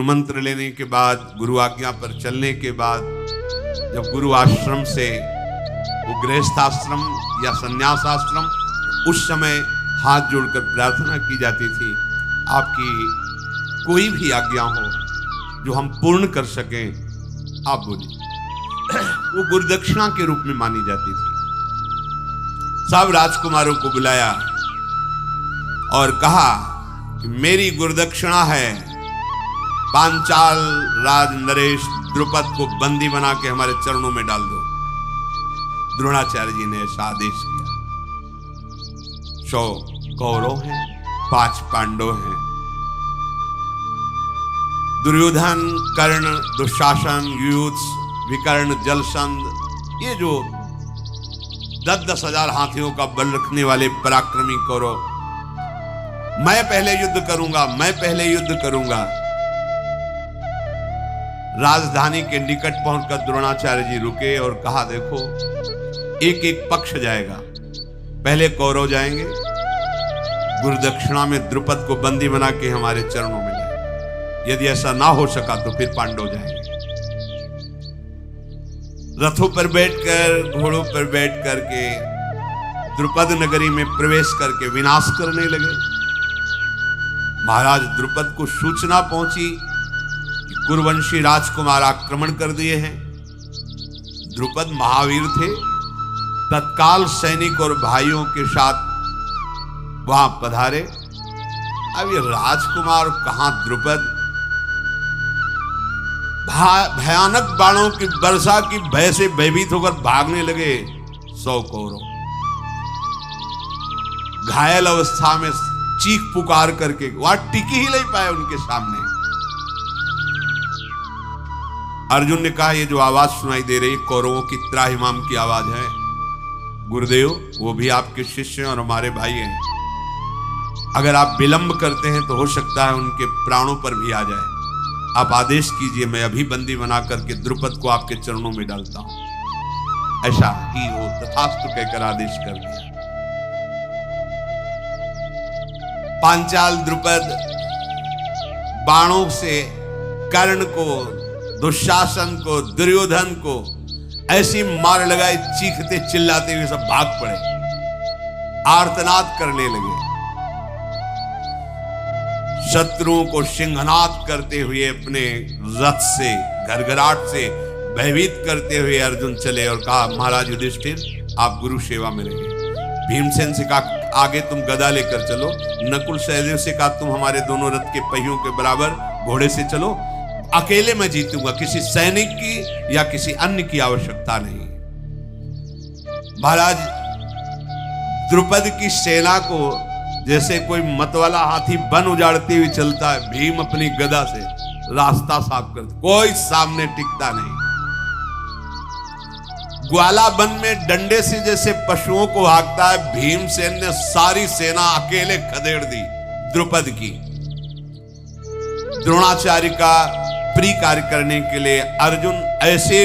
मंत्र लेने के बाद, गुरु आज्ञा पर चलने के बाद, जब गुरु आश्रम से वो गृहस्थाश्रम या संन्यासाश्रम, उस समय हाथ जोड़कर प्रार्थना की जाती थी, आपकी कोई भी आज्ञा हो जो हम पूर्ण कर सकें, आप बोलिए। वो गुरुदक्षिणा के रूप में मानी जाती थी। सब राजकुमारों को बुलाया और कहा कि मेरी गुरुदक्षिणा है, पांचाल राज नरेश द्रुपद को बंदी बना के हमारे चरणों में डाल दो। द्रोणाचार्य जी ने ऐसा आदेश किया। 100 कौरव हैं, 5 पांडव हैं। दुर्योधन, कर्ण, दुशासन, युयुत्स, विकर्ण, जलसंध, ये जो 10-10 हजार हाथियों का बल रखने वाले पराक्रमी कौरव, मैं पहले युद्ध करूंगा, मैं पहले युद्ध करूंगा। राजधानी के निकट पहुंचकर द्रोणाचार्य जी रुके और कहा, देखो एक एक पक्ष जाएगा, पहले कौरव जाएंगे, गुरुदक्षिणा में द्रुपद को बंदी बना के हमारे चरणों में लाए। यदि ऐसा ना हो सका तो फिर पांडव जाएंगे। रथों पर बैठकर, घोड़ों पर बैठ करके द्रुपद नगरी में प्रवेश करके विनाश करने लगे। महाराज द्रुपद को सूचना पहुंची कि कुरुवंशी राजकुमार आक्रमण कर दिए हैं। द्रुपद महावीर थे, तत्काल सैनिक और भाइयों के साथ वहां पधारे। अब ये राजकुमार कहां द्रुपद, भयानक बाणों की वर्षा की भय से भयभीत होकर भागने लगे 100 कौरव। घायल अवस्था में चीख पुकार करके वहां टिकी ही नहीं पाए उनके सामने। अर्जुन ने कहा, ये जो आवाज सुनाई दे रही कौरवों की त्राहिमाम की आवाज है। गुरुदेव, वो भी आपके शिष्य और हमारे भाई हैं। अगर आप विलंब करते हैं तो हो सकता है उनके प्राणों पर भी आ जाए। आप आदेश कीजिए, मैं अभी बंदी बना करके द्रुपद को आपके चरणों में डालता हूं। ऐसा ही हो, तथास्तु कहकर आदेश कर दिया। पांचाल द्रुपद बाणों से कर्ण को, दुशासन को, दुर्योधन को ऐसी मार लगाए, चीखते चिल्लाते हुए सब भाग पड़े, आर्तनाद करने लगे। शत्रुओं को सिंहनाद करते हुए अपने रथ से, घरघराट से भयभीत करते हुए अर्जुन चले और कहा, महाराज युधिष्ठिर, आप गुरु सेवा में रहिए। भीमसेन से कहा, आगे तुम गदा लेकर चलो। नकुल सहदेव से कहा, तुम हमारे दोनों रथ के पहियों के बराबर घोड़े से चलो। अकेले मैं जीतूंगा, किसी सैनिक की या किसी अन्य की आवश्यकता नहीं। महाराज द्रुपद की सेना को जैसे कोई मतवाला हाथी वन उजाड़ते हुए चलता है, भीम अपनी गदा से रास्ता साफ कर, कोई सामने टिकता नहीं। ग्वाला वन में डंडे से जैसे पशुओं को हाँकता है, भीमसेन ने सारी सेना अकेले खदेड़ दी द्रुपद की। द्रोणाचार्य का प्रिय कार्य करने के लिए अर्जुन ऐसे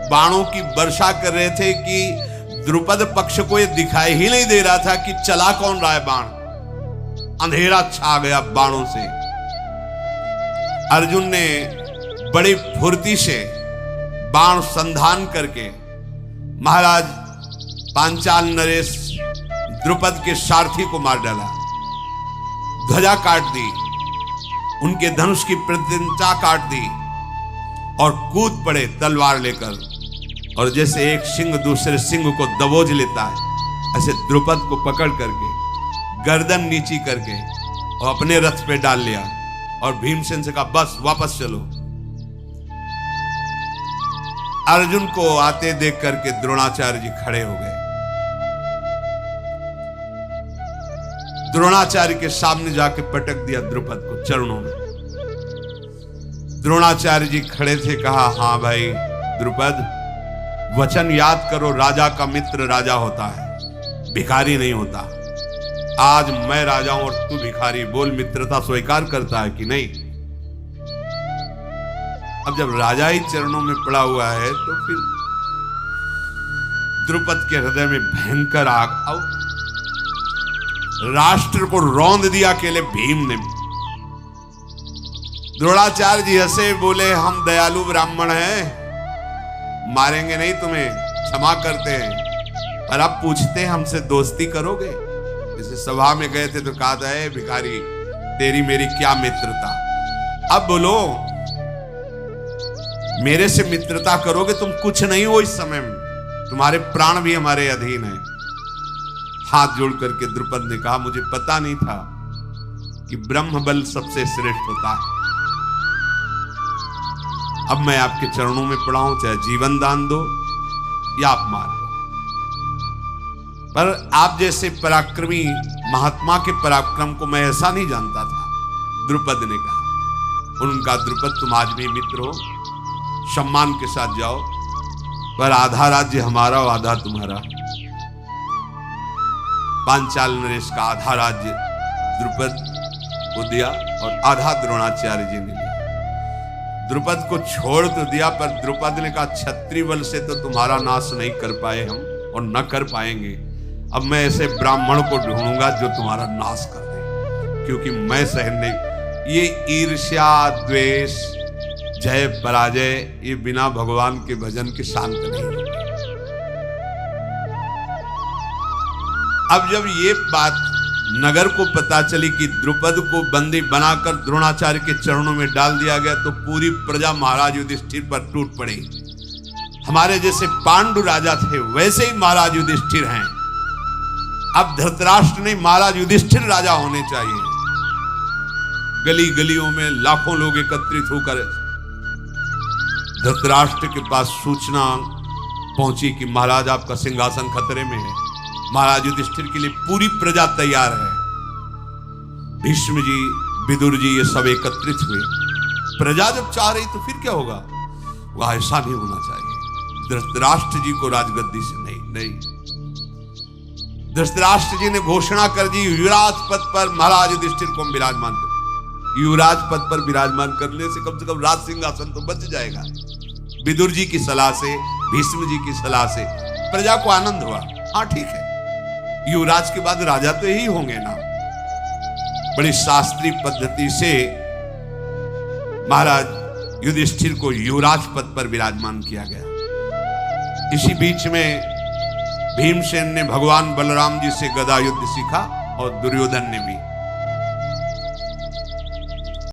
बाणों की वर्षा कर रहे थे कि द्रुपद पक्ष को यह दिखाई ही नहीं दे रहा था कि चला कौन रहा है बाण। अंधेरा छा गया बाणों से। अर्जुन ने बड़ी फुर्ती से बाण संधान करके महाराज पांचाल नरेश द्रुपद के सारथी को मार डाला, ध्वजा काट दी, उनके धनुष की प्रतिष्ठा काट दी और कूद पड़े तलवार लेकर। और जैसे एक सिंह दूसरे सिंह को दबोच लेता है, ऐसे द्रुपद को पकड़ करके गर्दन नीची करके और अपने रथ पे डाल लिया और भीमसेन से कहा, बस वापस चलो। अर्जुन को आते देख करके द्रोणाचार्य जी खड़े हो गए। द्रोणाचार्य के सामने जाके पटक दिया द्रुपद को चरणों में। द्रोणाचार्य जी खड़े थे, कहा, हाँ भाई द्रुपद, वचन याद करो, राजा का मित्र राजा होता है, भिखारी नहीं होता। आज मैं राजा हूं और तू भिखारी, बोल मित्रता स्वीकार करता है कि नहीं? अब जब राजा ही चरणों में पड़ा हुआ है तो फिर द्रुपद के हृदय में भयंकर आग, राष्ट्र को रौंद दिया अकेले भीम ने। द्रोणाचार्य जी हंसे, बोले हम दयालु ब्राह्मण हैं, मारेंगे नहीं तुम्हें, क्षमा करते हैं, और अब पूछते हैं हमसे दोस्ती करोगे? जैसे सभा में गए थे तो कहा था, ए भिखारी तेरी मेरी क्या मित्रता, अब बोलो मेरे से मित्रता करोगे? तुम कुछ नहीं हो इस समय में, तुम्हारे प्राण भी हमारे अधीन है। हाथ जोड़ करके द्रुपद ने कहा, मुझे पता नहीं था कि ब्रह्म बल सबसे श्रेष्ठ होता है। अब मैं आपके चरणों में पड़ा हूं, चाहे जीवन दान दो या आप मार दो, पर आप जैसे पराक्रमी महात्मा के पराक्रम को मैं ऐसा नहीं जानता था। द्रुपद ने कहा। उनका, द्रुपद तुम आज भी मित्र हो, सम्मान के साथ जाओ, पर आधा राज्य हमारा और आधा तुम्हारा। पांचाल नरेश का आधा राज्य द्रुपद को दिया और आधा द्रोणाचार्य जी ने लिया। द्रुपद को छोड़ तो दिया, पर द्रुपद ने कहा, क्षत्रिय बल से तो तुम्हारा नाश नहीं कर पाए हम और न कर पाएंगे, अब मैं ऐसे ब्राह्मण को ढूंढूंगा जो तुम्हारा नाश कर दे, क्योंकि मैं सहन नहीं। ये ईर्ष्या, द्वेष, जय पराजय, ये बिना भगवान के भजन के शांत नहीं होते। अब जब ये बात नगर को पता चली कि द्रुपद को बंदी बनाकर द्रोणाचार्य के चरणों में डाल दिया गया, तो पूरी प्रजा महाराज युधिष्ठिर पर टूट पड़ी। हमारे जैसे पांडु राजा थे वैसे ही महाराज युधिष्ठिर हैं। अब धृतराष्ट्र नहीं, महाराज युधिष्ठिर राजा होने चाहिए। गली गलियों में लाखों लोग एकत्रित होकर धृतराष्ट्र के पास सूचना पहुंची कि महाराज आपका सिंहासन खतरे में है। महाराज युधिष्ठिर के लिए पूरी प्रजा तैयार है। भीष्म जी, विदुर जी, ये सब एकत्रित हुए। प्रजा जब चाह रही तो फिर क्या होगा? वह ऐसा नहीं होना चाहिए। धृतराष्ट्र जी को राजगद्दी से नहीं। धृतराष्ट्र जी ने घोषणा कर दी, युवराज पद पर महाराज युधिष्ठिर को विराजमान कर। युवराज पद पर विराजमान करने से कम राज सिंहासन तो बच जाएगा। विदुर जी की सलाह से, भीष्म जी की सलाह से प्रजा को आनंद हुआ। हाँ ठीक है, युवराज के बाद राजा तो यही होंगे ना। बड़ी शास्त्रीय पद्धति से महाराज युधिष्ठिर को युवराज पद पर विराजमान किया गया। इसी बीच में भीमसेन ने भगवान बलराम जी से गदा युद्ध सीखा और दुर्योधन ने भी।